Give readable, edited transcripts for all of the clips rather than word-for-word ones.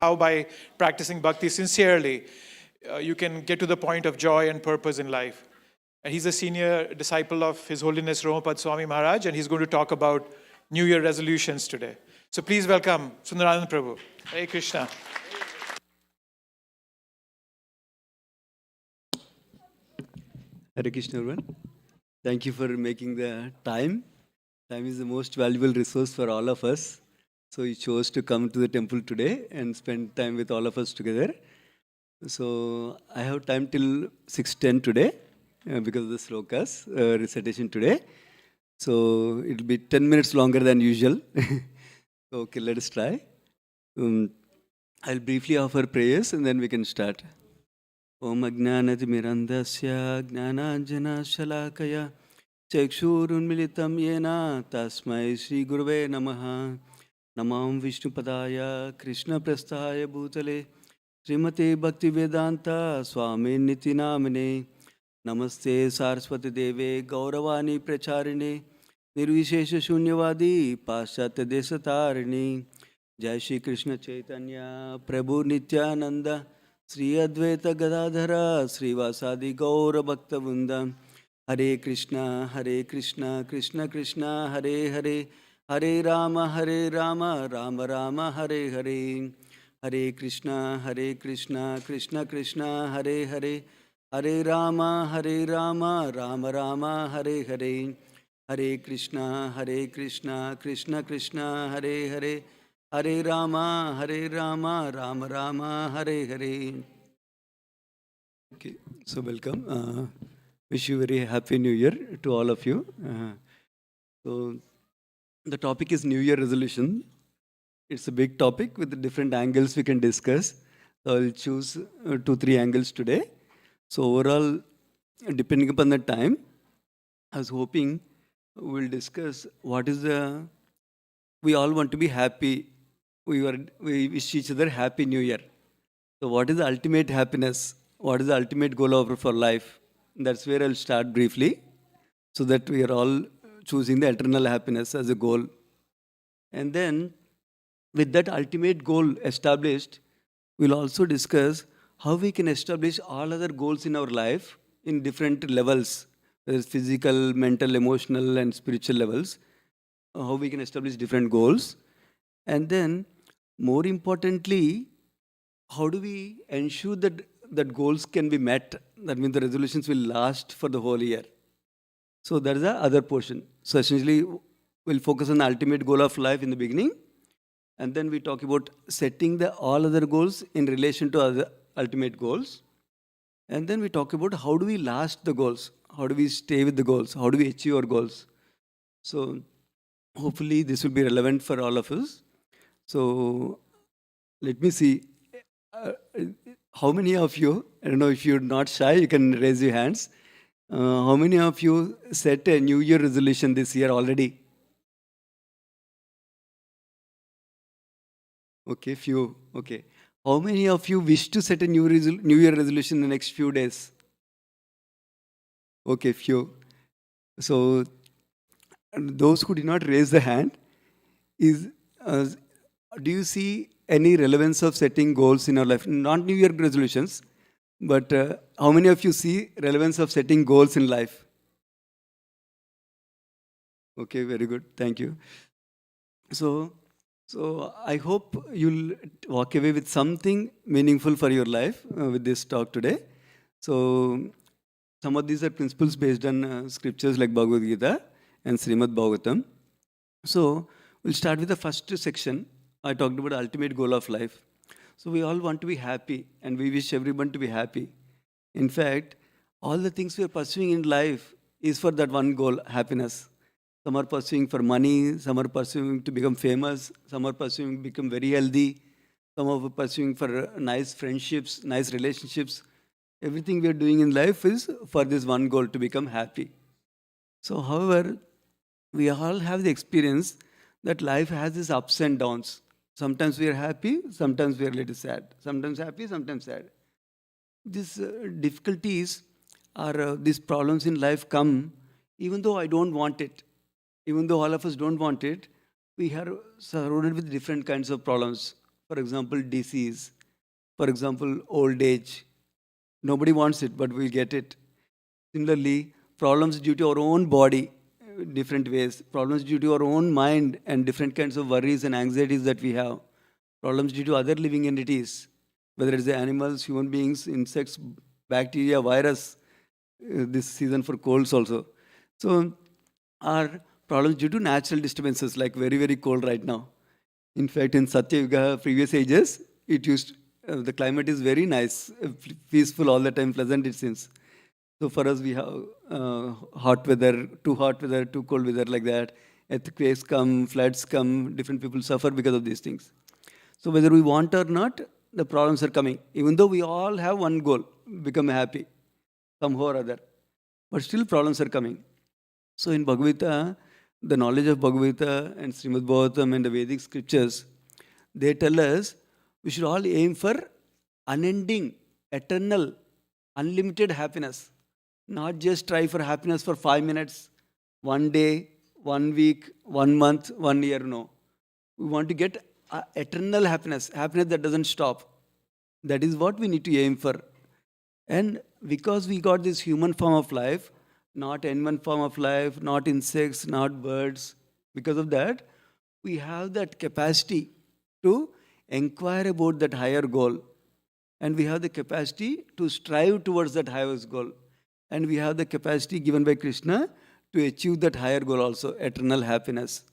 how by practicing bhakti sincerely, you can get to the point of joy and purpose in life. And he's a senior disciple of His Holiness Romapad Swami Maharaj, and he's going to talk about New Year resolutions today. So please welcome Sundaranand Prabhu. Hare Krishna. Hare Krishna, everyone. Thank you for making the time. Time is the most valuable resource for all of us. So you chose to come to the temple today and spend time with all of us together. So I have time till 6:10 today because of the slokas recitation today. So it will be 10 minutes longer than usual. Okay, let us try. I'll briefly offer prayers and then we can start. Om Ajnanatimirandasya Jnananjana Shalakaya Chakshurunmilitam Yena Tasmai Shri Gurave Namaha Namam Vishnupadaya Krishna Prasthaya Bhutale Srimate Bhaktivedanta Swami Nitinamane Namaste Saraswati Deve Gauravani Pracharine Nirvishesha Shunyavadi Paschatya Desatarine Jai Shri Krishna Chaitanya Prabhu Nityananda Sri Advaita Gadadhara Srivasadi Gaura Bhakta Vrinda Hare Krishna Krishna Krishna Hare Hare Hare Rama Rama Rama Hare Hare Hare Krishna Krishna Krishna Hare Hare Hare Rama Rama Rama Hare Hare Hare Krishna Krishna Krishna Hare Hare Hare Rama Rama Rama Hare Hare. Okay, so welcome. Wish you very happy New Year to all of you. So the topic is New Year resolution. It's a big topic with different angles we can discuss. So I'll choose 2-3 angles today. So overall, depending upon the time, I was hoping we'll discuss what is the. We all want to be happy. We wish each other happy New Year. So what is the ultimate happiness? What is the ultimate goal for life? That's where I'll start briefly, so that we are all choosing the eternal happiness as a goal. And then, with that ultimate goal established, we'll also discuss how we can establish all other goals in our life in different levels, whether it's physical, mental, emotional, and spiritual levels, how we can establish different goals. And then, more importantly, how do we ensure that goals can be met? That means the resolutions will last for the whole year. So that is the other portion. So essentially, we'll focus on the ultimate goal of life in the beginning. And then we talk about setting all other goals in relation to other ultimate goals. And then we talk about how do we last the goals? How do we stay with the goals? How do we achieve our goals? So hopefully this will be relevant for all of us. So let me see. How many of you, I don't know, if you're not shy, you can raise your hands. How many of you set a New Year resolution this year already? Okay, few. Okay. How many of you wish to set a New Year resolution in the next few days? Okay, few. So those who did not raise the hand, do you see any relevance of setting goals in our life? Not New Year resolutions, but how many of you see relevance of setting goals in life? Okay, very good. Thank you. So I hope you'll walk away with something meaningful for your life with this talk today. So some of these are principles based on scriptures like Bhagavad Gita and Srimad Bhagavatam. So we'll start with the first section. I talked about the ultimate goal of life. So we all want to be happy and we wish everyone to be happy. In fact, all the things we are pursuing in life is for that one goal, happiness. Some are pursuing for money, some are pursuing to become famous, some are pursuing to become very healthy, some are pursuing for nice friendships, nice relationships. Everything we are doing in life is for this one goal, to become happy. So however, we all have the experience that life has these ups and downs. Sometimes we are happy, sometimes we are a little sad. Sometimes happy, sometimes sad. These difficulties or these problems in life come even though I don't want it. Even though all of us don't want it, we are surrounded with different kinds of problems. For example, disease. For example, old age. Nobody wants it, but we'll get it. Similarly, problems due to our own body, different ways. Problems due to our own mind and different kinds of worries and anxieties that we have. Problems due to other living entities, whether it's the animals, human beings, insects, bacteria, virus, this season for colds also. So, are problems due to natural disturbances like very, very cold right now. In fact, in Satya Yuga, previous ages, it used the climate is very nice, peaceful all the time, pleasant it seems. So for us, we have hot weather, too cold weather like that. Earthquakes come, floods come, different people suffer because of these things. So whether we want or not, the problems are coming. Even though we all have one goal, become happy, somehow or other. But still problems are coming. So in Bhagavad Gita, the knowledge of Bhagavad Gita and Srimad Bhagavatam and the Vedic scriptures, they tell us we should all aim for unending, eternal, unlimited happiness. Not just try for happiness for 5 minutes, 1 day, 1 week, 1 month, 1 year. No. We want to get eternal happiness, happiness that doesn't stop. That is what we need to aim for. And because we got this human form of life, not animal form of life, not insects, not birds, because of that, we have that capacity to inquire about that higher goal. And we have the capacity to strive towards that highest goal. And we have the capacity given by Krishna to achieve that higher goal also, eternal happiness.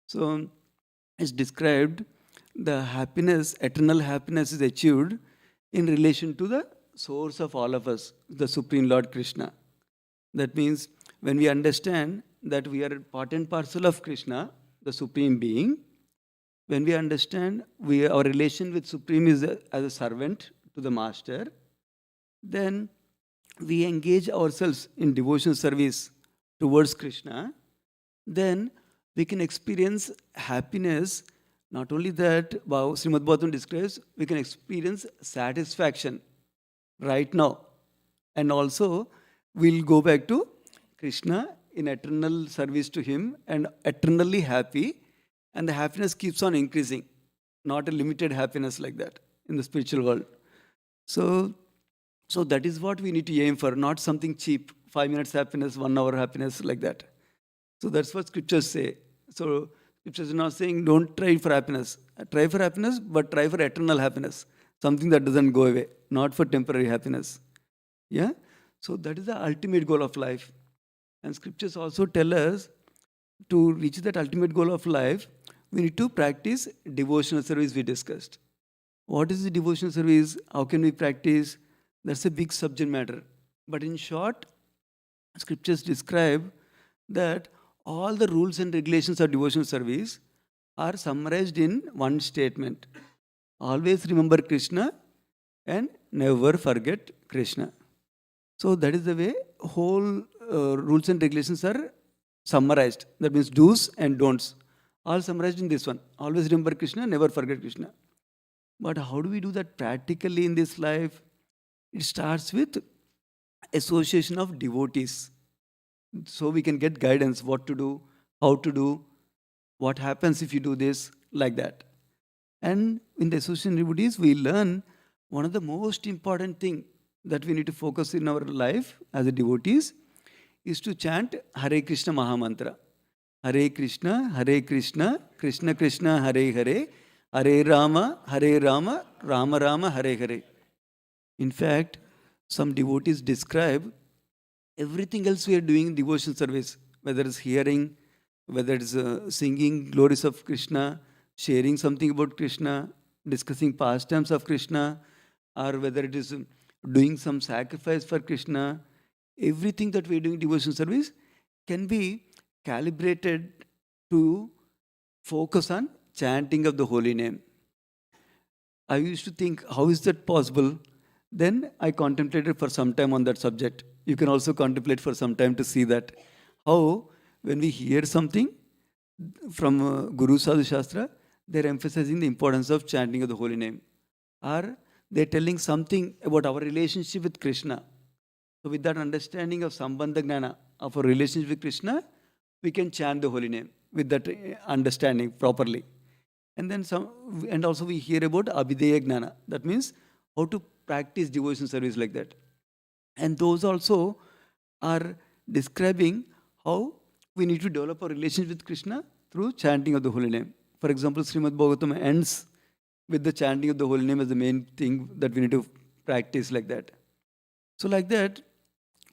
So, it's described the happiness, eternal happiness is achieved in relation to the source of all of us, the Supreme Lord Krishna. That means when we understand that we are part and parcel of Krishna, the Supreme Being, when we understand our relation with Supreme is as a servant to the Master, then we engage ourselves in devotional service towards Krishna, then we can experience happiness. Not only that, Srimad Bhagavatam describes, we can experience satisfaction right now. And also, we'll go back to Krishna in eternal service to Him and eternally happy. And the happiness keeps on increasing, not a limited happiness like that in the spiritual world. So that is what we need to aim for, not something cheap, 5 minutes happiness, 1 hour happiness like that. So that's what scriptures say. So scriptures are not saying don't try for happiness. Try for happiness, but try for eternal happiness. Something that doesn't go away, not for temporary happiness. Yeah? So that is the ultimate goal of life. And scriptures also tell us to reach that ultimate goal of life, we need to practice devotional service we discussed. What is the devotional service? How can we practice? That's a big subject matter. But in short, scriptures describe that all the rules and regulations of devotional service are summarized in one statement. Always remember Krishna and never forget Krishna. So that is the way whole rules and regulations are summarized. That means do's and don'ts. All summarized in this one. Always remember Krishna, never forget Krishna. But how do we do that practically in this life? It starts with association of devotees. So we can get guidance, what to do, how to do, what happens if you do this, like that. And in the association of devotees, we learn one of the most important thing that we need to focus in our life as a devotees is to chant Hare Krishna Mahamantra. Hare Krishna, Krishna Krishna, Hare Hare, Hare Rama, Rama Rama, Hare Hare. In fact, some devotees describe everything else we are doing in devotional service, whether it's hearing, whether it's singing glories of Krishna, sharing something about Krishna, discussing pastimes of Krishna, or whether it is doing some sacrifice for Krishna, everything that we are doing in devotional service can be calibrated to focus on chanting of the holy name. I used to think, how is that possible? Then I contemplated for some time on that subject. You can also contemplate for some time to see that how when we hear something from Guru Sadhu Shastra, they're emphasizing the importance of chanting of the holy name. Or they're telling something about our relationship with Krishna. So with that understanding of Sambandha Gnana, of our relationship with Krishna, we can chant the holy name with that understanding properly. And then and also we hear about Abhideya Gnana. That means how to practice devotion service like that. And those also are describing how we need to develop a relationship with Krishna through chanting of the holy name. For example, Srimad Bhagavatam ends with the chanting of the holy name as the main thing that we need to practice like that. So like that,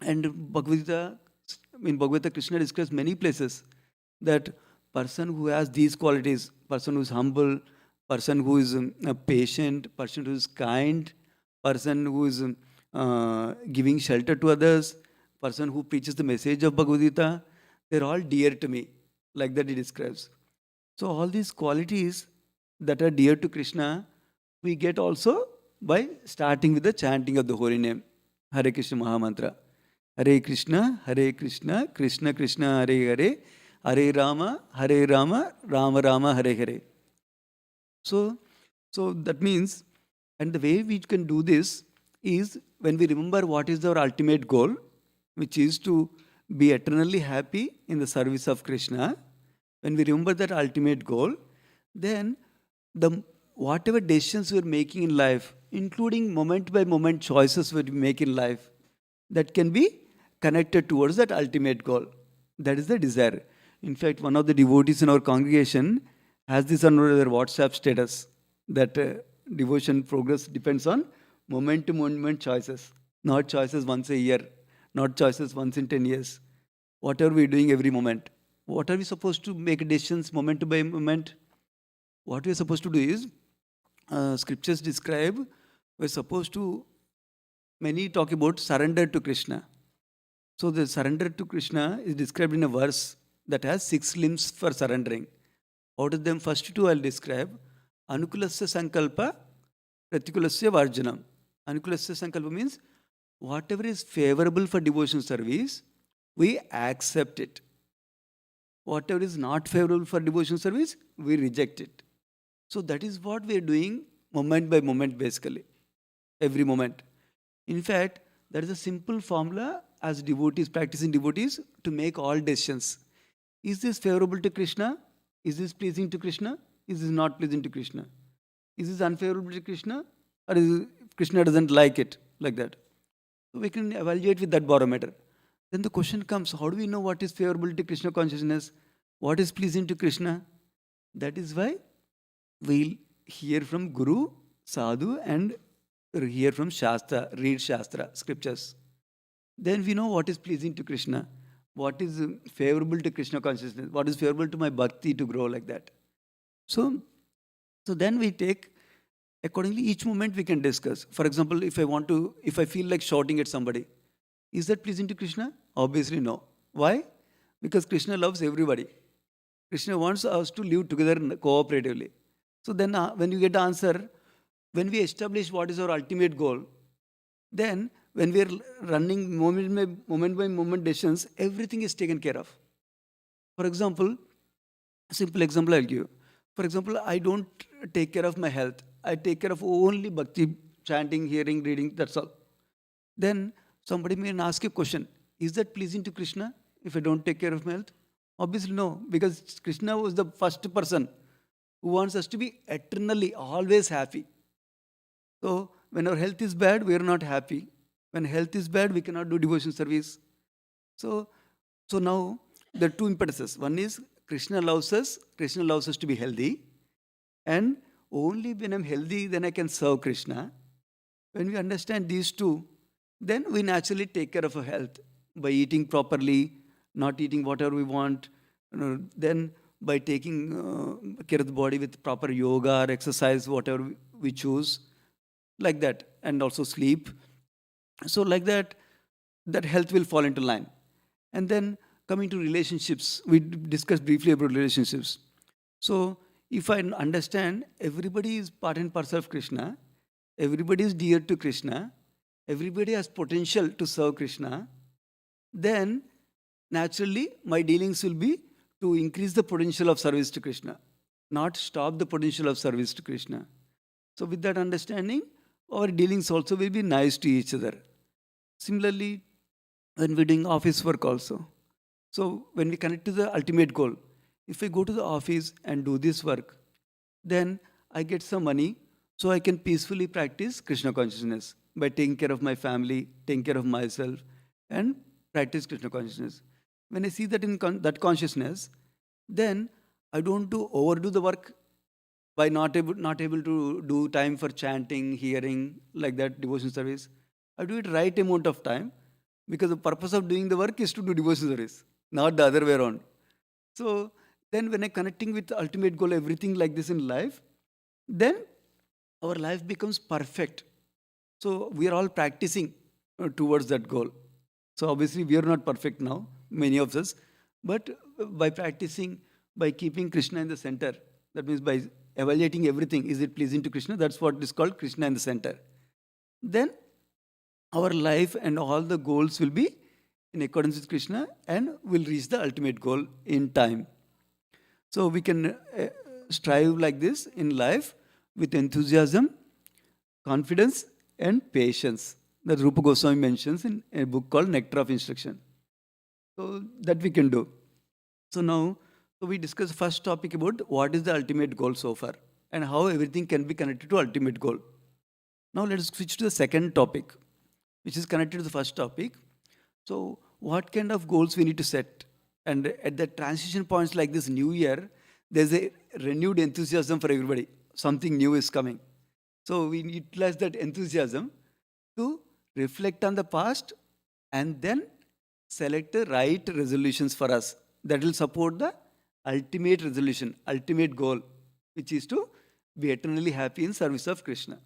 and Bhagavad Gita, Krishna describes many places that person who has these qualities, person who is humble, person who is a patient, person who is kind, person who is giving shelter to others, person who preaches the message of Bhagavad Gita, they're all dear to me, like that he describes. So all these qualities that are dear to Krishna, we get also by starting with the chanting of the holy name, Hare Krishna Mahamantra. Hare Krishna, Krishna Krishna, Hare Hare, Hare Rama, Rama Rama, Hare Hare. So that means, and the way we can do this is when we remember what is our ultimate goal, which is to be eternally happy in the service of Krishna. When we remember that ultimate goal, then whatever decisions we're making in life, including moment by moment choices we make in life, that can be connected towards that ultimate goal. That is the desire. In fact, one of the devotees in our congregation has this on their WhatsApp status that devotion progress depends on moment to moment choices, not choices once a year, not choices once in 10 years. What are we doing every moment? What are we supposed to make decisions moment by moment? What we are supposed to do is, scriptures describe, we're supposed to, many talk about surrender to Krishna. So the surrender to Krishna is described in a verse that has 6 limbs for surrendering. Out of them, first 2 I'll describe. Anukulasya sankalpa, Pratikulasya varjanam. Anukulasya sankalpa means whatever is favorable for devotion service, we accept it. Whatever is not favorable for devotion service, we reject it. So that is what we are doing moment by moment, basically, every moment. In fact, there is a simple formula as devotees, practicing devotees, to make all decisions. Is this favorable to Krishna? Is this pleasing to Krishna? Is this not pleasing to Krishna? Is this unfavorable to Krishna? Or is Krishna doesn't like it? Like that. So we can evaluate with that barometer. Then the question comes, how do we know what is favorable to Krishna consciousness? What is pleasing to Krishna? That is why we'll hear from Guru, Sadhu, and hear from Shastra, read Shastra, scriptures. Then we know what is pleasing to Krishna, what is favorable to Krishna consciousness, what is favorable to my bhakti to grow like that. So then we take, accordingly, each moment we can discuss. For example, if I feel like shouting at somebody, is that pleasing to Krishna? Obviously no. Why? Because Krishna loves everybody. Krishna wants us to live together cooperatively. So then when you get the answer, when we establish what is our ultimate goal, then when we are running moment by moment decisions, everything is taken care of. For example, a simple example I'll give you. For example, I don't take care of my health. I take care of only bhakti, chanting, hearing, reading, that's all. Then somebody may ask a question, is that pleasing to Krishna if I don't take care of my health? Obviously no, because Krishna was the first person who wants us to be eternally, always happy. So when our health is bad, we are not happy. When health is bad, we cannot do devotion service. So now there are 2 impetuses. One is Krishna loves us to be healthy. And only when I'm healthy, then I can serve Krishna. When we understand these 2, then we naturally take care of our health by eating properly, not eating whatever we want. Then by taking care of the body with proper yoga or exercise, whatever we choose, like that, and also sleep. So like that health will fall into line. And then coming to relationships, we discussed briefly about relationships. So if I understand everybody is part and parcel of Krishna, everybody is dear to Krishna, everybody has potential to serve Krishna, then naturally my dealings will be to increase the potential of service to Krishna, not stop the potential of service to Krishna. So with that understanding, our dealings also will be nice to each other. Similarly, when we're doing office work also. So when we connect to the ultimate goal, if we go to the office and do this work, Then I get some money so I can peacefully practice Krishna consciousness by taking care of my family, taking care of myself, and practice Krishna consciousness. When I see that in that consciousness, then I don't do overdo the work by not able to do time for chanting, hearing, like that devotion service. I do it right amount of time because the purpose of doing the work is to do devotion service, not the other way around. So then when I connecting with the ultimate goal, everything like this in life, then our life becomes perfect. So we are all practicing towards that goal. So obviously we are not perfect now, many of us, but by practicing, by keeping Krishna in the center, that means by evaluating everything, is it pleasing to Krishna? That's what is called Krishna in the center. Then our life and all the goals will be in accordance with Krishna and will reach the ultimate goal in time. So we can strive like this in life with enthusiasm, confidence, and patience. That Rupa Goswami mentions in a book called Nectar of Instruction. So that we can do. So now, so we discussed first topic about what is the ultimate goal so far and how everything can be connected to ultimate goal. Now let us switch to the second topic, which is connected to the first topic. So what kind of goals we need to set? And at the transition points like this new year, there's a renewed enthusiasm for everybody. Something new is coming. So we utilize that enthusiasm to reflect on the past and then select the right resolutions for us that will support the ultimate resolution, ultimate goal, which is to be eternally happy in service of Krishna.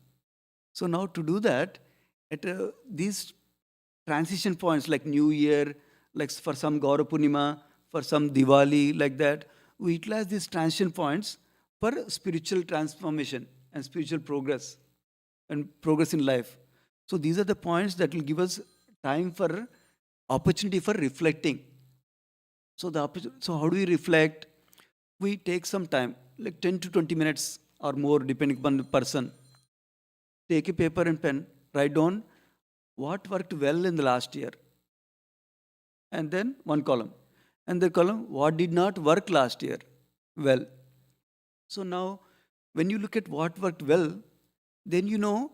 So now to do that, at these transition points like New Year, like for some Gaura Purnima, for some Diwali, like that, we utilize these transition points for spiritual transformation and spiritual progress and progress in life. So these are the points that will give us time for opportunity for reflecting. So so how do we reflect? We take some time, like 10 to 20 minutes or more, depending upon the person. Take a paper and pen, write down what worked well in the last year, and then one column. And the column, what did not work last year well. So now, when you look at what worked well, then you know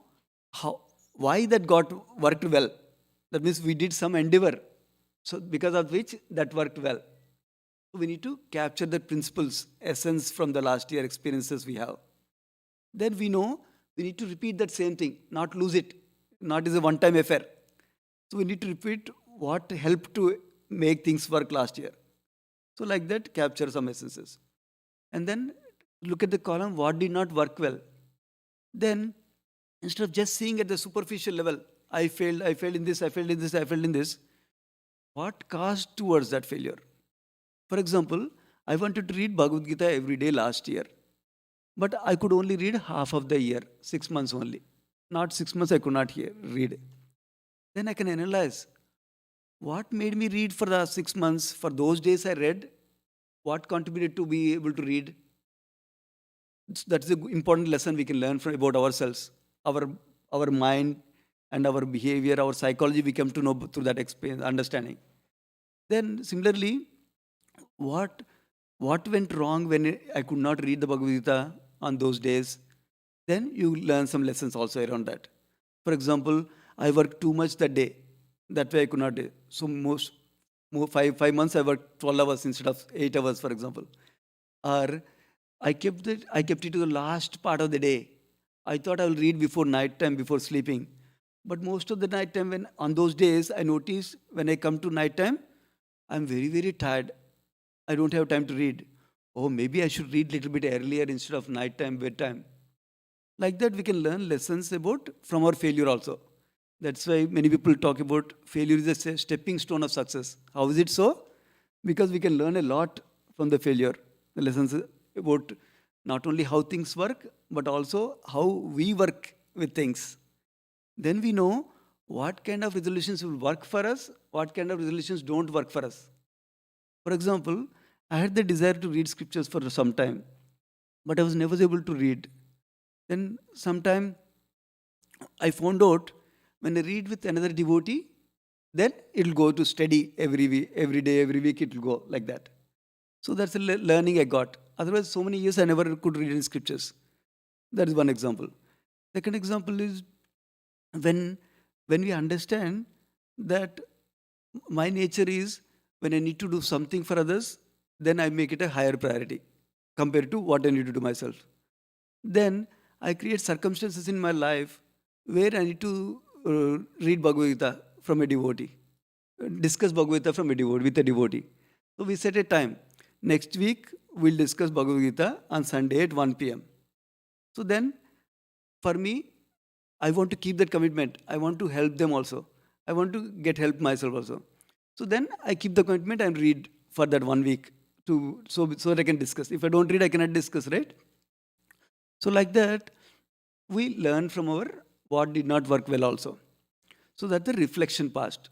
why that worked well. That means we did some endeavor, so because of which that worked well. So we need to capture the principles, essence from the last year experiences we have. Then we know we need to repeat that same thing, not lose it, not as a one-time affair. So we need to repeat what helped to make things work last year. So like that, capture some essences. And then look at the column, what did not work well. Then instead of just seeing at the superficial level, I failed in this, I failed in this, I failed in this, what caused towards that failure? For example, I wanted to read Bhagavad Gita every day last year, but I could only read half of the year, 6 months only. Not 6 months I could not read. Then I can analyze what made me read for the 6 months. For those days I read, what contributed to be able to read? That's an important lesson we can learn about ourselves, our mind and our behavior, our psychology we come to know through that experience, understanding. Then similarly, what went wrong when I could not read the Bhagavad Gita on those days? Then you learn some lessons also around that. For example, I worked too much that day. That way I could not do. So five months I worked 12 hours instead of 8 hours, for example. Or I kept it to the last part of the day. I thought I will read before night time, before sleeping. But most of the night time, when on those days, I notice when I come to night time, I'm very, very tired. I don't have time to read. Oh, maybe I should read a little bit earlier instead of night time, bedtime. Like that, we can learn lessons from our failure also. That's why many people talk about failure is a stepping stone of success. How is it so? Because we can learn a lot from the failure. The lessons about not only how things work, but also how we work with things. Then we know what kind of resolutions will work for us, what kind of resolutions don't work for us. For example, I had the desire to read scriptures for some time, but I was never able to read. Then sometime I found out when I read with another devotee, then it will go to steady every day, every week it will go like that. So that's a learning I got. Otherwise, so many years I never could read any scriptures. That is one example. Second example is when we understand that my nature is when I need to do something for others, then I make it a higher priority compared to what I need to do myself. Then I create circumstances in my life where I need to read Bhagavad Gita from a devotee, discuss Bhagavad Gita from a devotee with a devotee. So we set a time. Next week we'll discuss Bhagavad Gita on Sunday at 1 p.m. So then, for me, I want to keep that commitment. I want to help them also. I want to get help myself also. So then I keep the commitment and read for that 1 week so that I can discuss. If I don't read, I cannot discuss, right? So like that, we learn from our what did not work well also. So that's the reflection past.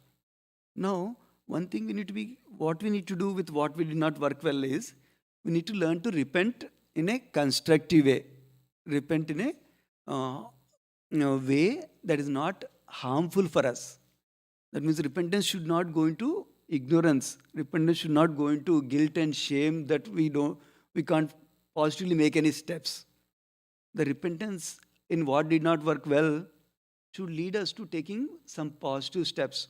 Now, one thing what we need to do with what we did not work well is, we need to learn to repent in a constructive way. Repent in a way that is not harmful for us. That means repentance should not go into ignorance. Repentance should not go into guilt and shame that we can't positively make any steps. The repentance in what did not work well should lead us to taking some positive steps.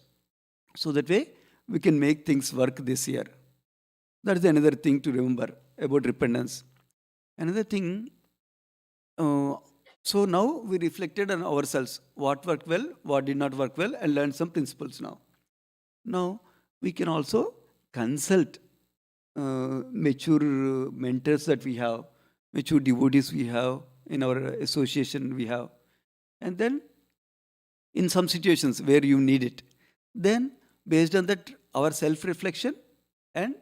So that way we can make things work this year. That is another thing to remember about repentance. Another thing, so now we reflected on ourselves, what worked well, what did not work well, and learned some principles now. Now we can also consult mature mentors that we have, mature devotees we have in our association we have. And then in some situations where you need it, then based on that, our self-reflection and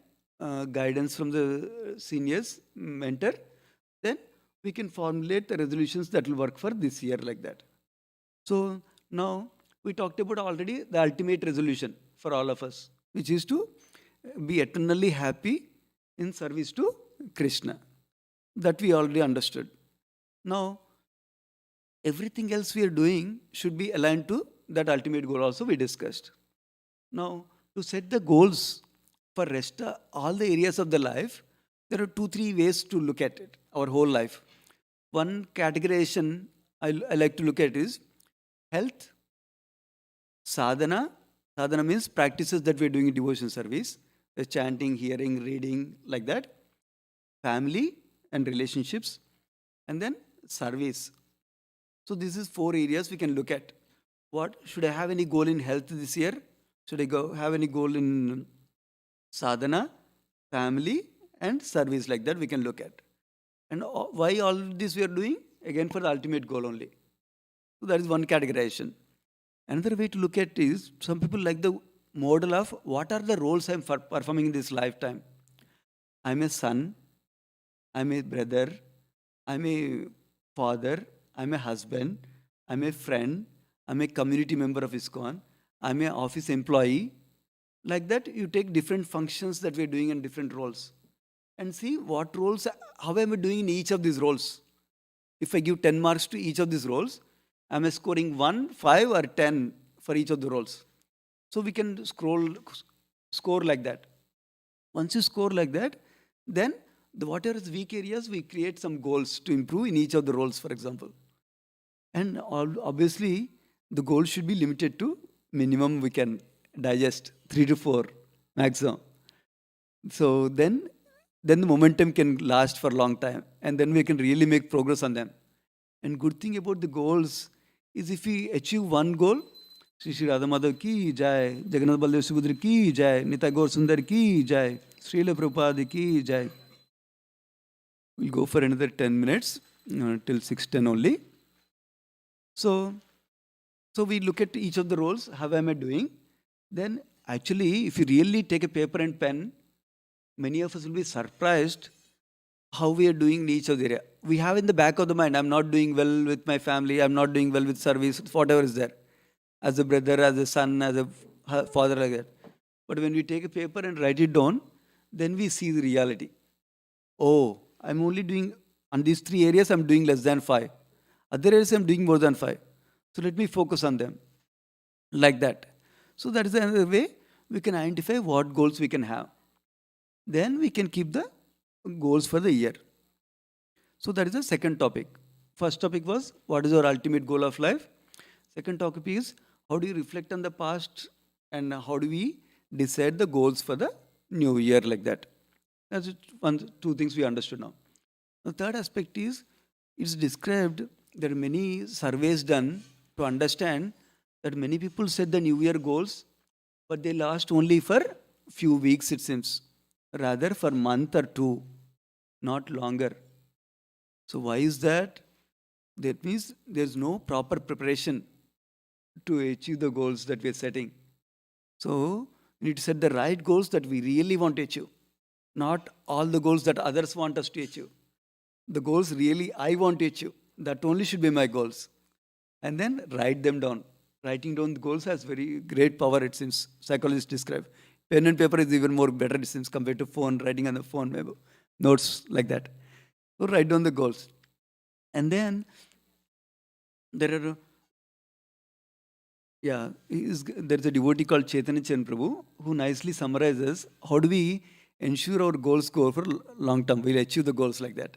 guidance from the seniors, mentor, then we can formulate the resolutions that will work for this year like that. So now we talked about already the ultimate resolution for all of us, which is to be eternally happy in service to Krishna. That we already understood. Now, everything else we are doing should be aligned to that ultimate goal also we discussed. Now, to set the goals for rest all the areas of the life, there are 2-3 ways to look at it, our whole life. One categorization I like to look at is health, sadhana. Sadhana means practices that we're doing in devotion service, chanting, hearing, reading, like that. Family and relationships, and then service. So this is 4 areas we can look at. What should I have any goal in health this year? Should I have any goal in sadhana, family, and service? Like that we can look at. And why all this we are doing? Again, for the ultimate goal only. So that is one categorization. Another way to look at is, some people like the model of what are the roles I'm performing in this lifetime. I'm a son, I'm a brother, I'm a father, I'm a husband, I'm a friend, I'm a community member of ISKCON, I'm an office employee. Like that, you take different functions that we're doing in different roles. And see what roles, how am I doing in each of these roles. If I give 10 marks to each of these roles, am I scoring 1, 5 or 10 for each of the roles? So we can score like that. Once you score like that, then whatever is weak areas, we create some goals to improve in each of the roles, for example. And obviously, the goal should be limited to minimum we can digest, 3 to 4 maximum. So then the momentum can last for a long time, and then we can really make progress on them. And good thing about the goals is, if we achieve one goal, Sri Radha Madhav ki jai, Jagannath Baldev Subhadra ki jai, Nitai Gaur Sundar ki jai, Srila Prabhupada ki jai. We'll go for another 10 minutes till 6:10 only. So we look at each of the roles. How am I doing? Then actually, if you really take a paper and pen, many of us will be surprised how we are doing in each of the area. We have in the back of the mind, I'm not doing well with my family, I'm not doing well with service, whatever is there. As a brother, as a son, as a father, like that. But when we take a paper and write it down, then we see the reality. Oh, I'm only doing, on these 3 areas, I'm doing less than 5. Other areas, I'm doing more than 5. So let me focus on them. Like that. So that is another way we can identify what goals we can have. Then we can keep the goals for the year. So that is the second topic. First topic was, what is your ultimate goal of life? Second topic is, how do you reflect on the past and how do we decide the goals for the new year, like that. That's two things we understood now. The third aspect is, it's described, there are many surveys done to understand that many people set the new year goals, but they last only for few weeks, it seems, rather for month or two, not longer. So why is that? That means there's no proper preparation to achieve the goals that we're setting. So we need to set the right goals that we really want to achieve, not all the goals that others want us to achieve. The goals really I want to achieve, that only should be my goals. And then write them down. Writing down the goals has very great power, it seems, psychologists describe. Pen and paper is even more better, it seems, compared to phone, writing on the phone, maybe, notes like that. So write down the goals. And then there are, there's a devotee called Chaitanya Chen Prabhu who nicely summarizes how do we ensure our goals go for long term, we'll achieve the goals like that.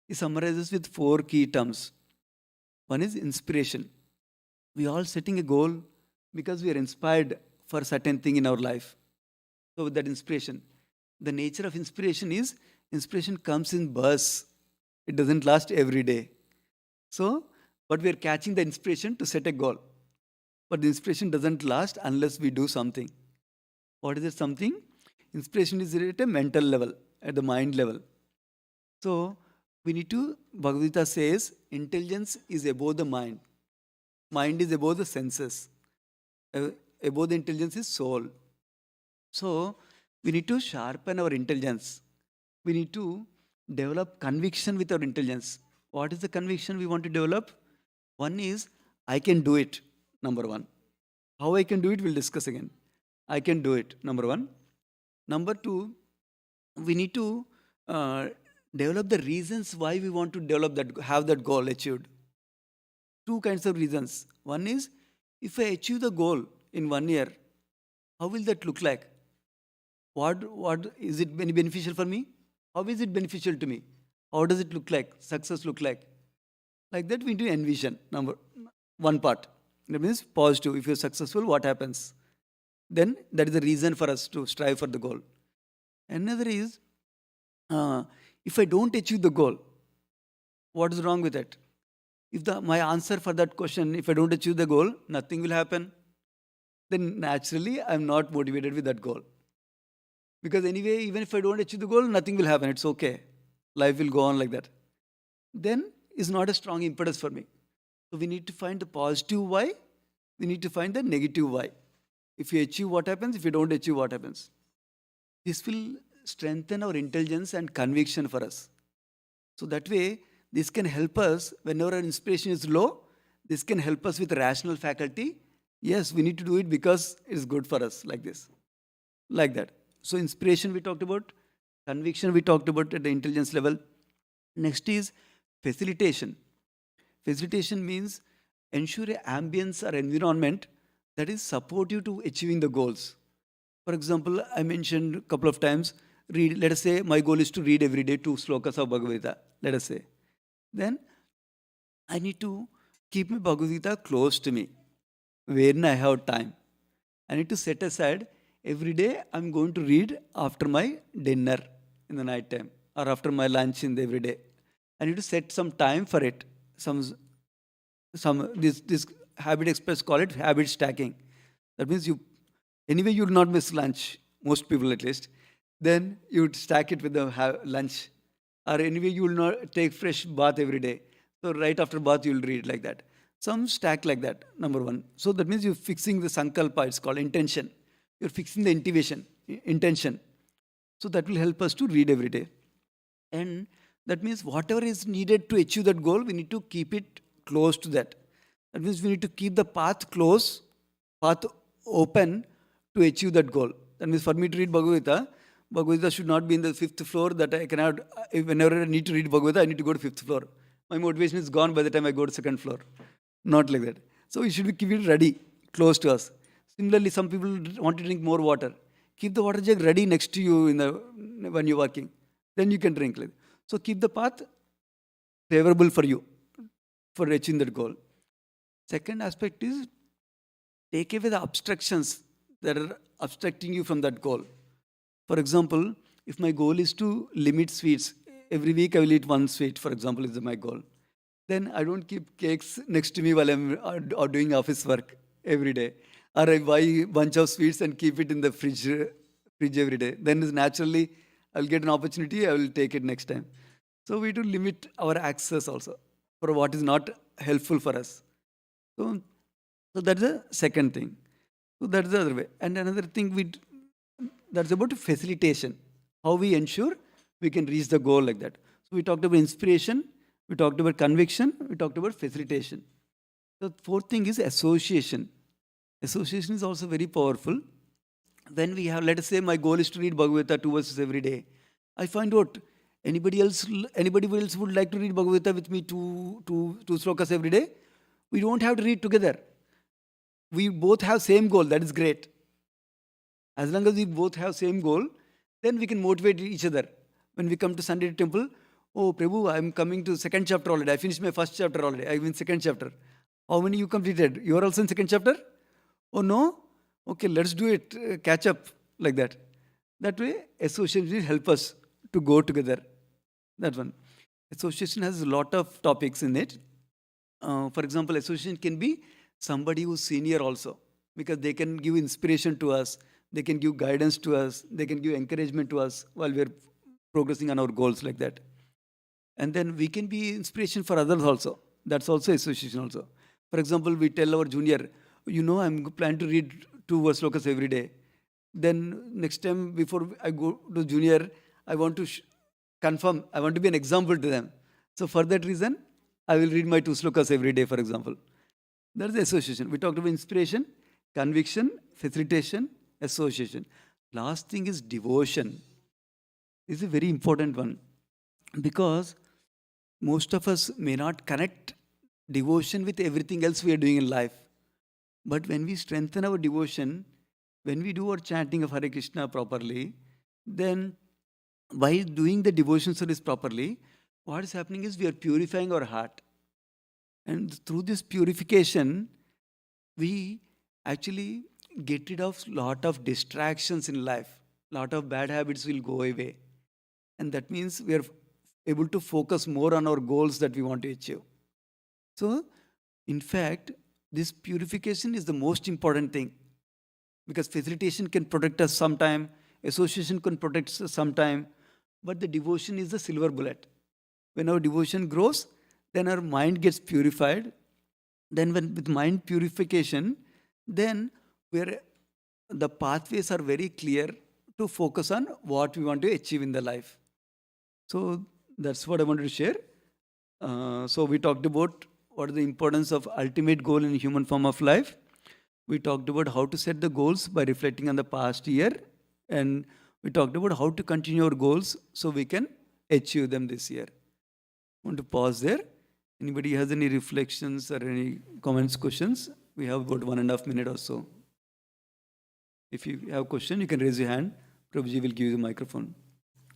He summarizes with 4 key terms. One is inspiration. We all setting a goal because we are inspired for a certain thing in our life. So that inspiration. The nature of inspiration is, inspiration comes in bursts. It doesn't last every day. So, but we are catching the inspiration to set a goal. But the inspiration doesn't last unless we do something. What is it something? Inspiration is at a mental level, at the mind level. So, we need to, Bhagavad Gita says, intelligence is above the mind. Mind is above the senses. Above the intelligence is soul. So, we need to sharpen our intelligence. We need to develop conviction with our intelligence. What is the conviction we want to develop? One is, I can do it, number one. How I can do it, we'll discuss again. I can do it, number one. Number two, we need to develop the reasons why we want to develop that, have that goal achieved. 2 kinds of reasons. One is, if I achieve the goal in 1 year, how will that look like? What is it beneficial for me? How is it beneficial to me? How does it look like? Success look like? Like that, we need to envision. Number one part. That means positive. If you're successful, what happens? Then that is the reason for us to strive for the goal. Another is, if I don't achieve the goal, what is wrong with it? If my answer for that question, if I don't achieve the goal, nothing will happen, then naturally I'm not motivated with that goal. Because anyway, even if I don't achieve the goal, nothing will happen. It's okay. Life will go on like that. Then it's not a strong impetus for me. So we need to find the positive why. We need to find the negative why. If you achieve, what happens? If you don't achieve, what happens? This will strengthen our intelligence and conviction for us. So that way, this can help us whenever our inspiration is low. This can help us with rational faculty. Yes, we need to do it because it's good for us, like this. Like that. So inspiration we talked about, conviction we talked about at the intelligence level. Next is facilitation. Facilitation means ensure an ambience or environment that is supportive to achieving the goals. For example, I mentioned a couple of times, let us say my goal is to read every day 2 slokas of Bhagavad Gita, let us say. Then I need to keep my Bhagavad Gita close to me, wherein I have time. I need to set aside every day I'm going to read after my dinner in the night time or after my lunch in the every day. I need to set some time for it. This habit experts call it habit stacking. That means anyway you will not miss lunch, most people at least. Then you would stack it with the lunch. Or anyway you will not take fresh bath every day. So right after bath you will read like that. Some stack like that, number one. So that means you're fixing the sankalpa, it's called intention. You're fixing the intention. So that will help us to read every day. And that means whatever is needed to achieve that goal, we need to keep it close to that. That means we need to keep the path close, path open to achieve that goal. That means for me to read Bhagavad Gita should not be in the 5th floor that I cannot, whenever I need to read Bhagavad Gita, I need to go to 5th floor. My motivation is gone by the time I go to 2nd floor. Not like that. So we should keep it ready, close to us. Similarly, some people want to drink more water. Keep the water jug ready next to you when you're walking. Then you can drink. So keep the path favorable for you for achieving that goal. Second aspect is take away the obstructions that are obstructing you from that goal. For example, if my goal is to limit sweets, every week I will eat one sweet, for example, is my goal. Then I don't keep cakes next to me while I'm or doing office work every day. Or I buy a bunch of sweets and keep it in the fridge every day. Then is naturally I'll get an opportunity, I will take it next time. So we do limit our access also for what is not helpful for us. So, so that's the second thing. So that's the other way. And another thing that's about facilitation. How we ensure we can reach the goal like that. So we talked about inspiration, we talked about conviction, we talked about facilitation. The fourth thing is association. Association is also very powerful. When we have, let us say my goal is to read Bhagavad Gita 2 verses every day. I find out anybody else would like to read Bhagavad Gita with me two slokas every day. We don't have to read together. We both have same goal. That is great. As long as we both have same goal, then we can motivate each other. When we come to Sunday temple, oh Prabhu, I'm coming to second chapter already. I finished my first chapter already. I'm in second chapter. How many you completed? You are also in second chapter? Oh no? Okay, let's do it. Catch up like that. That way, association will help us to go together. That one. Association has a lot of topics in it. For example, association can be somebody who's senior also, because they can give inspiration to us, they can give guidance to us, they can give encouragement to us while we're progressing on our goals like that. And then we can be inspiration for others also. That's also association also. For example, we tell our junior, I'm planning to read 2 verse slokas every day. Then next time before I go to junior, I want to confirm, I want to be an example to them. So for that reason, I will read my 2 slokas every day, for example. That's the association. We talked about inspiration, conviction, facilitation, association. Last thing is devotion. This is a very important one, because most of us may not connect devotion with everything else we are doing in life. But when we strengthen our devotion, when we do our chanting of Hare Krishna properly, then by doing the devotion service properly, what is happening is we are purifying our heart. And through this purification, we actually get rid of lot of distractions in life. Lot of bad habits will go away. And that means we are able to focus more on our goals that we want to achieve. So, in fact, this purification is the most important thing, because facilitation can protect us sometime, association can protect us sometime, but the devotion is the silver bullet. When our devotion grows, then our mind gets purified. Then with mind purification, then the pathways are very clear to focus on what we want to achieve in the life. So that's what I wanted to share. So we talked about what is the importance of ultimate goal in human form of life. We talked about how to set the goals by reflecting on the past year. And we talked about how to continue our goals so we can achieve them this year. I want to pause there. Anybody has any reflections or any comments, questions? We have about 1.5 minutes or so. If you have a question, you can raise your hand. Prabhuji will give you the microphone.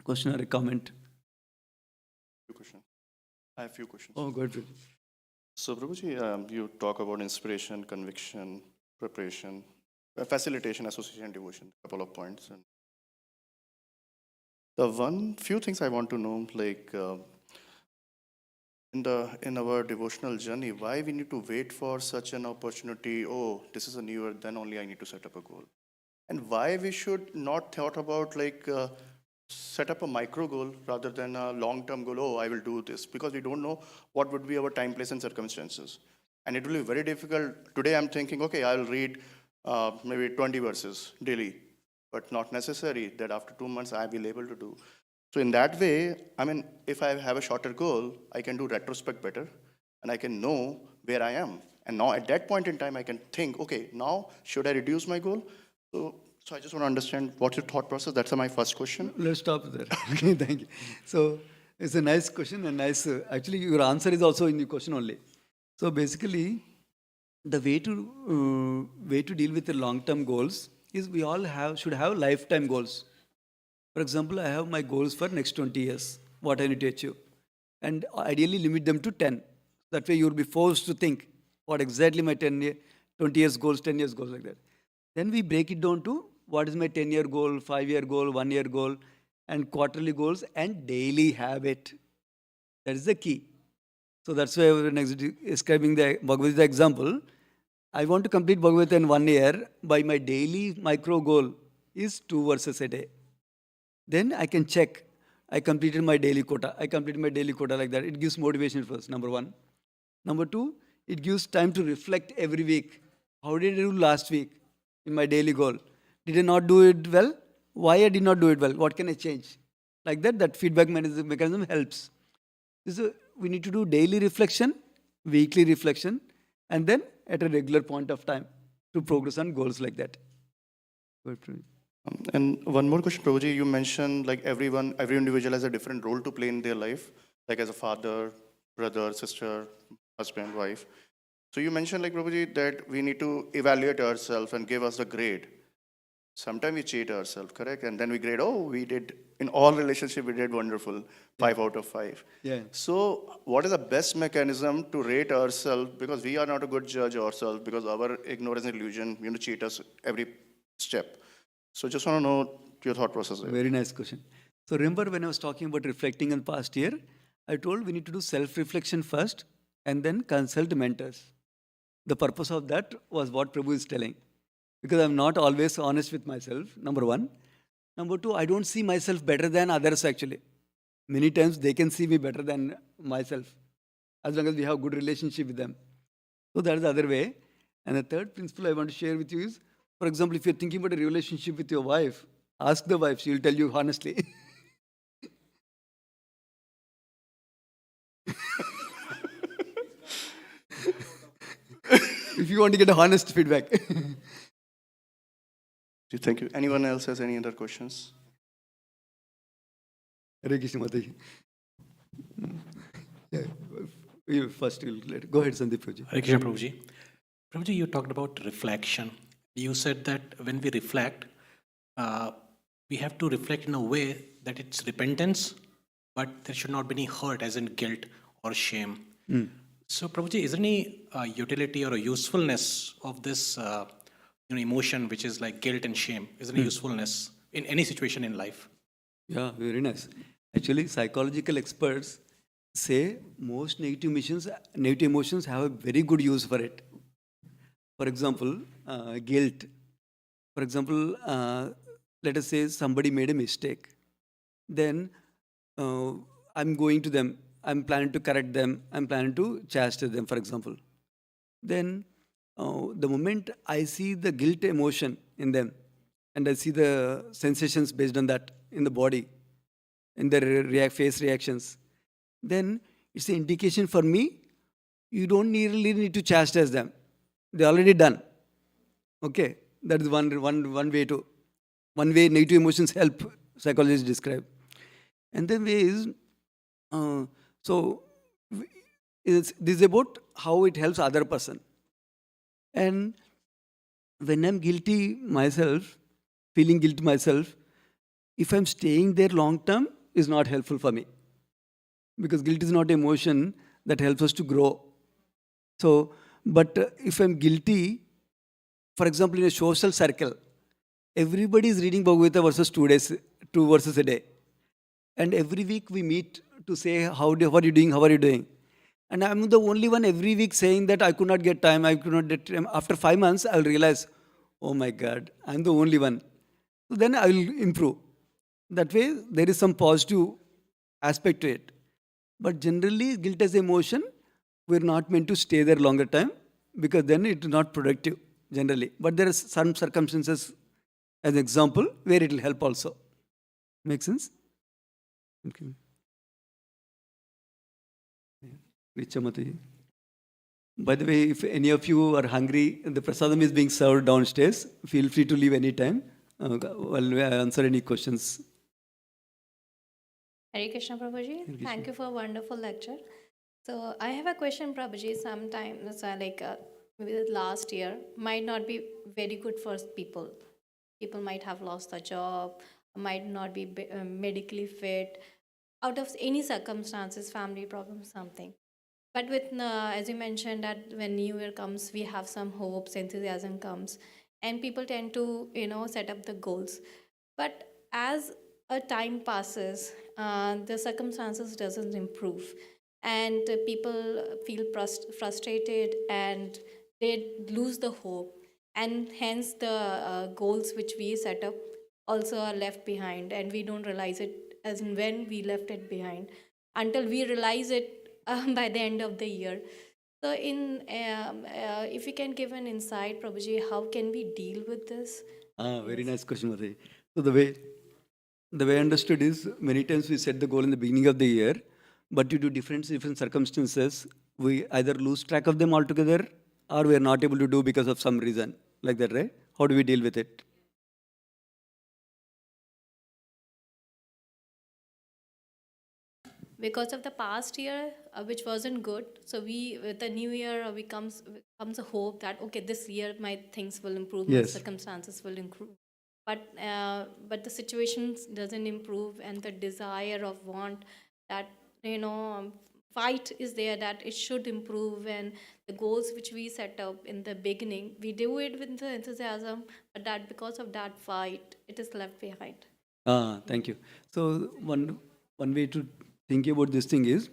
Question or a comment? I have a few questions. Oh, good. So, Prabhuji, you talk about inspiration, conviction, preparation, facilitation, association, devotion, a couple of points. And the few things I want to know, like in our devotional journey, why we need to wait for such an opportunity? Oh, this is a new year, then only I need to set up a goal. And why we should not thought about set up a micro goal rather than a long-term goal. Oh, I will do this, because we don't know what would be our time, place, and circumstances. And it will be very difficult. Today I'm thinking, okay, I'll read maybe 20 verses daily, but not necessary that after 2 months I will be able to do. So in that way, if I have a shorter goal, I can do retrospect better, and I can know where I am. And now at that point in time, I can think, okay, now should I reduce my goal? So I just want to understand what's your thought process. That's my first question. Let's stop there. Okay, thank you. So it's a nice question and nice. Actually, your answer is also in the question only. So basically, the way to deal with the long-term goals is we all should have lifetime goals. For example, I have my goals for next 20 years, what I need to achieve, and ideally limit them to 10. That way you'll be forced to think what exactly my 20 years goals, 10 years goals like that. Then we break it down to what is my 10-year goal, 5-year goal, 1-year goal, and quarterly goals and daily habit. That is the key. So that's why when describing the Bhagavad Gita example, I want to complete Bhagavad Gita in 1 year by my daily micro goal is 2 verses a day. Then I can check. I completed my daily quota. I completed my daily quota like that. It gives motivation first, number one. Number two, it gives time to reflect every week. How did I do last week in my daily goal? Did I not do it well? Why I did not do it well? What can I change? Like that, that feedback mechanism helps. We need to do daily reflection, weekly reflection, and then at a regular point of time to progress on goals like that. And one more question, Prabhuji. You mentioned like every individual has a different role to play in their life, like as a father, brother, sister, husband, wife. So you mentioned like Prabhuji that we need to evaluate ourselves and give us the grade. Sometimes we cheat ourselves, correct? And then we grade, oh, we did, in all relationship, we did wonderful, 5 out of 5. Yeah. So what is the best mechanism to rate ourselves? Because we are not a good judge ourselves, because our ignorance and illusion, cheat us every step. So just want to know your thought process there. Very nice question. So remember when I was talking about reflecting in past year, I told we need to do self-reflection first and then consult mentors. The purpose of that was what Prabhu is telling. Because I'm not always honest with myself, number one. Number two, I don't see myself better than others actually. Many times they can see me better than myself, as long as we have good relationship with them. So that is the other way. And the third principle I want to share with you is, for example, if you're thinking about a relationship with your wife, ask the wife, she will tell you honestly. If you want to get a honest feedback. Thank you. Anyone else has any other questions? Hare Krishna Mataji. Yeah, first, go ahead, Sandeep Prabhuji. Hare Krishna Prabhuji. Prabhuji, you talked about reflection. You said that when we reflect, we have to reflect in a way that it's repentance, but there should not be any hurt, as in guilt or shame. So, Prabhuji, is there any utility or a usefulness of this emotion, which is like guilt and shame? Is there any usefulness in any situation in life? Yeah, very nice. Actually, psychological experts say most negative emotions have a very good use for it. For example, guilt. For example, let us say somebody made a mistake. Then I'm going to them. I'm planning to correct them. I'm planning to chastise them, for example. Then the moment I see the guilt emotion in them, and I see the sensations based on that in the body, in their face reactions, then it's an indication for me, you don't really need to chastise them. They're already done. Okay, that is one way negative emotions help psychologists describe. And then way is, this is about how it helps other person. And when I'm guilty myself, feeling guilty myself, if I'm staying there long term, is not helpful for me. Because guilt is not an emotion that helps us to grow. So, but if I'm guilty, for example, in a social circle, everybody is reading Bhagavad Gita verses 2 verses a day. And every week we meet to say, how are you doing, how are you doing? And I'm the only one every week saying that I could not get time, I could not get time. After 5 months, I'll realize, oh my God, I'm the only one. So then I will improve. That way, there is some positive aspect to it. But generally, guilt as emotion, we're not meant to stay there longer time because then it is not productive generally. But there are some circumstances, as an example, where it will help also. Make sense? Okay. Richamati. By the way, if any of you are hungry, the prasadam is being served downstairs. Feel free to leave any time. I'll answer any questions. Hare Krishna Prabhuji, thank you for a wonderful lecture. So I have a question, Prabhuji. Sometimes, maybe the last year might not be very good for people. People might have lost their job, might not be medically fit, out of any circumstances, family problems, something. But with, as you mentioned, that when New Year comes, we have some hopes, enthusiasm comes, and people tend to, set up the goals. But as a time passes, the circumstances doesn't improve, and people feel frustrated, and they lose the hope, and hence the goals which we set up also are left behind, and we don't realize it as in when we left it behind until we realize it by the end of the year. So, if you can give an insight, Prabhuji, how can we deal with this? Very nice question, Mati. So the way I understood is many times we set the goal in the beginning of the year, but due to different circumstances, we either lose track of them altogether or we are not able to do because of some reason like that, right? How do we deal with it? Because of the past year, which wasn't good, so we with the new year comes a hope that okay, this year my things will improve, my Yes. circumstances will improve. But the situations doesn't improve, and the desire of want that fight is there that it should improve, and the goals which we set up in the beginning, we do it with the enthusiasm, but that because of that fight, it is left behind. Thank you. So one way to think about this thing is,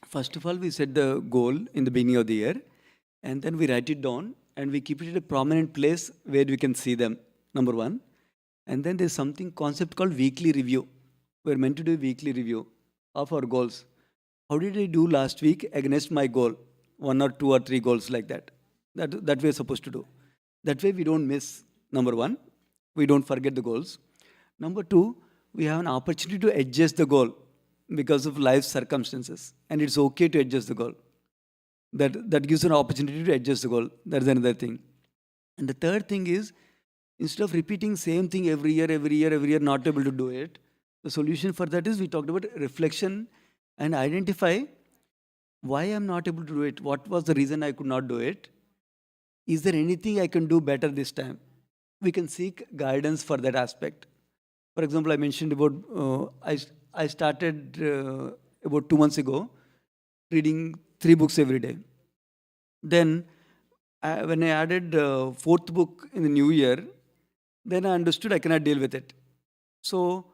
first of all, we set the goal in the beginning of the year, and then we write it down and we keep it at a prominent place where we can see them. Number one, and then there's something concept called weekly review. We're meant to do a weekly review of our goals. How did I do last week against my goal? One or two or three goals like that. That we're supposed to do. That way we don't miss. Number one, we don't forget the goals. Number two, we have an opportunity to adjust the goal because of life circumstances, and it's okay to adjust the goal. That gives an opportunity to adjust the goal. That's another thing. And the third thing is, instead of repeating same thing every year, not able to do it, the solution for that is we talked about reflection and identify why I'm not able to do it. What was the reason I could not do it? Is there anything I can do better this time? We can seek guidance for that aspect. For example, I mentioned about I started about 2 months ago reading 3 books every day. Then when I added fourth book in the new year, then I understood I cannot deal with it. So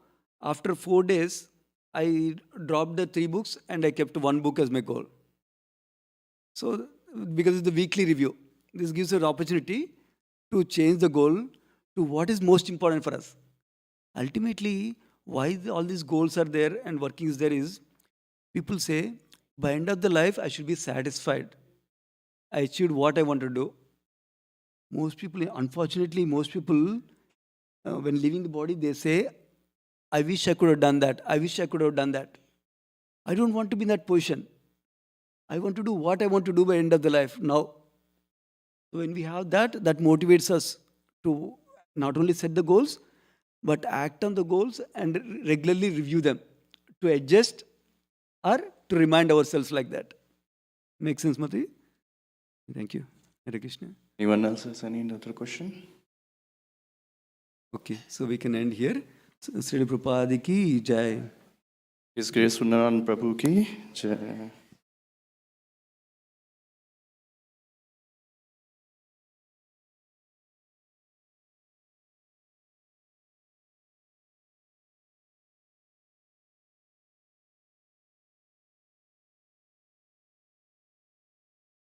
after 4 days, I dropped the 3 books and I kept 1 book as my goal. So because it's the weekly review, this gives us an opportunity to change the goal to what is most important for us. Ultimately, why all these goals are there and working is there is, people say, by end of the life, I should be satisfied. I achieved what I want to do. Unfortunately, most people, when leaving the body, they say, I wish I could have done that. I wish I could have done that. I don't want to be in that position. I want to do what I want to do by end of the life now. So when we have that, that motivates us to not only set the goals, but act on the goals and regularly review them to adjust or to remind ourselves like that. Make sense, Mati? Thank you. Hare Krishna. Anyone else has any other question? Okay, so we can end here. Srila Prabhupada ki jai. His Grace Sundaran Prabhu ki jai.